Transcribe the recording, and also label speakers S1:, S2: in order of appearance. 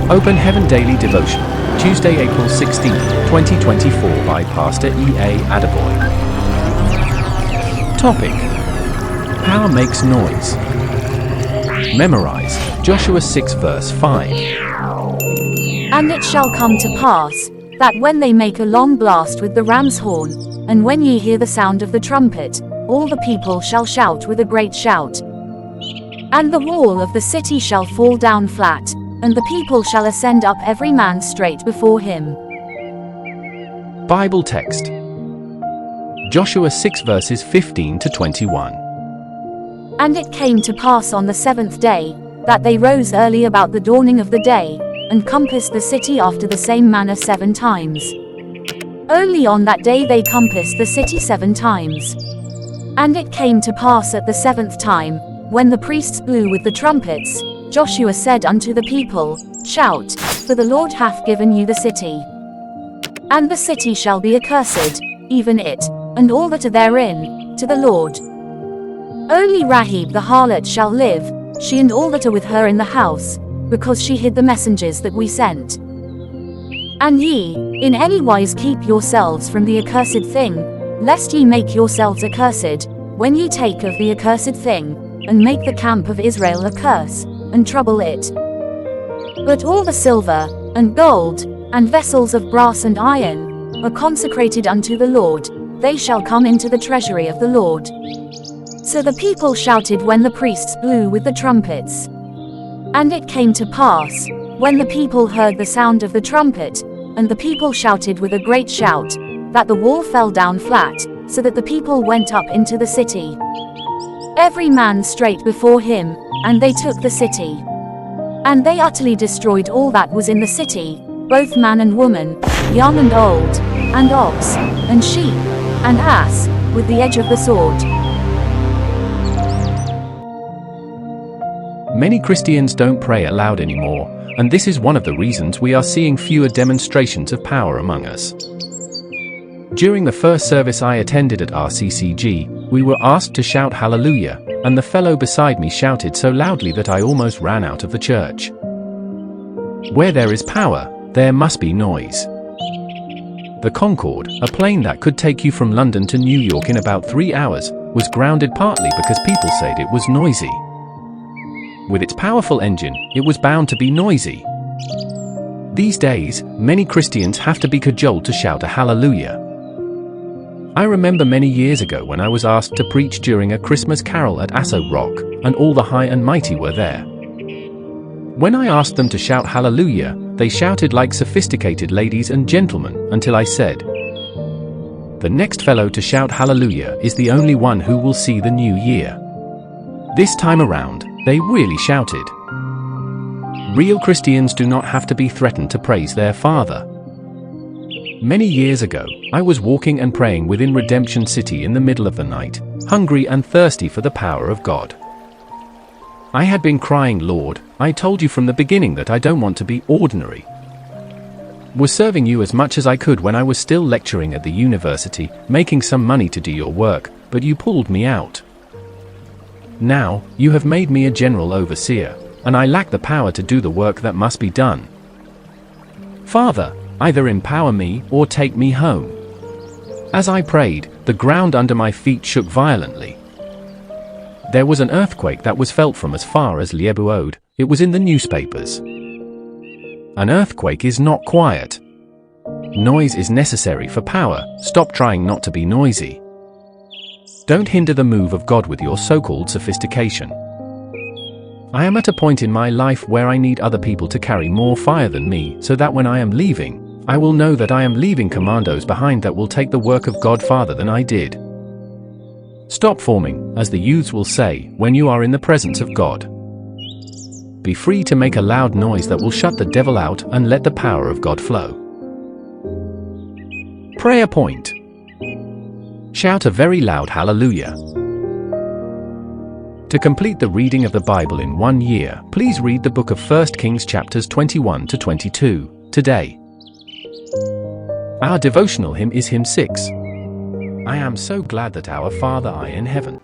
S1: Open Heaven Daily Devotion, Tuesday, April 16, 2024 by Pastor E.A Adeboye. Topic: Power makes noise. Memorize Joshua 6 verse 5.
S2: And it shall come to pass, that when they make a long blast with the ram's horn, and when ye hear the sound of the trumpet, all the people shall shout with a great shout. And the wall of the city shall fall down flat, and the people shall ascend up every man straight before him.
S1: Bible text: Joshua 6 verses 15 to 21.
S2: And it came to pass on the seventh day, that they rose early about the dawning of the day, and compassed the city after the same manner 7 times. Only on that day they compassed the city 7 times. And it came to pass at the 7th time, when the priests blew with the trumpets, Joshua said unto the people, Shout, for the Lord hath given you the city. And the city shall be accursed, even it, and all that are therein, to the Lord. Only Rahab the harlot shall live, she and all that are with her in the house, because she hid the messengers that we sent. And ye, in any wise keep yourselves from the accursed thing, lest ye make yourselves accursed, when ye take of the accursed thing, and make the camp of Israel a curse, and trouble it. But all the silver, and gold, and vessels of brass and iron, are consecrated unto the Lord, they shall come into the treasury of the Lord. So the people shouted when the priests blew with the trumpets. And it came to pass, when the people heard the sound of the trumpet, and the people shouted with a great shout, that the wall fell down flat, so that the people went up into the city, every man straight before him, and they took the city. And they utterly destroyed all that was in the city, both man and woman, young and old, and ox, and sheep, and ass, with the edge of the sword.
S1: Many Christians don't pray aloud anymore, and this is one of the reasons we are seeing fewer demonstrations of power among us. During the first service I attended at RCCG, we were asked to shout hallelujah, and the fellow beside me shouted so loudly that I almost ran out of the church. Where there is power, there must be noise. The Concorde, a plane that could take you from London to New York in about 3 hours, was grounded partly because people said it was noisy. With its powerful engine, it was bound to be noisy. These days, many Christians have to be cajoled to shout a hallelujah. I remember many years ago when I was asked to preach during a Christmas carol at Asso Rock, and all the high and mighty were there. When I asked them to shout hallelujah, they shouted like sophisticated ladies and gentlemen, until I said, "The next fellow to shout hallelujah is the only one who will see the new year." This time around, they really shouted. Real Christians do not have to be threatened to praise their Father. Many years ago, I was walking and praying within Redemption City in the middle of the night, hungry and thirsty for the power of God. I had been crying, "Lord, I told you from the beginning that I don't want to be ordinary. Was serving you as much as I could when I was still lecturing at the university, making some money to do your work, but you pulled me out. Now, you have made me a general overseer, and I lack the power to do the work that must be done. Father, either empower me or take me home." As I prayed, the ground under my feet shook violently. There was an earthquake that was felt from as far as Liebuode. It was in the newspapers. An earthquake is not quiet. Noise is necessary for power. Stop trying not to be noisy. Don't hinder the move of God with your so-called sophistication. I am at a point in my life where I need other people to carry more fire than me, so that when I am leaving, I will know that I am leaving commandos behind that will take the work of God farther than I did. Stop forming, as the youths will say, when you are in the presence of God. Be free to make a loud noise that will shut the devil out and let the power of God flow. Prayer point: shout a very loud hallelujah. To complete the reading of the Bible in 1 year, please read the book of 1 Kings chapters 21 to 22, today. Our devotional hymn is hymn 6. I am so glad that our Father in heaven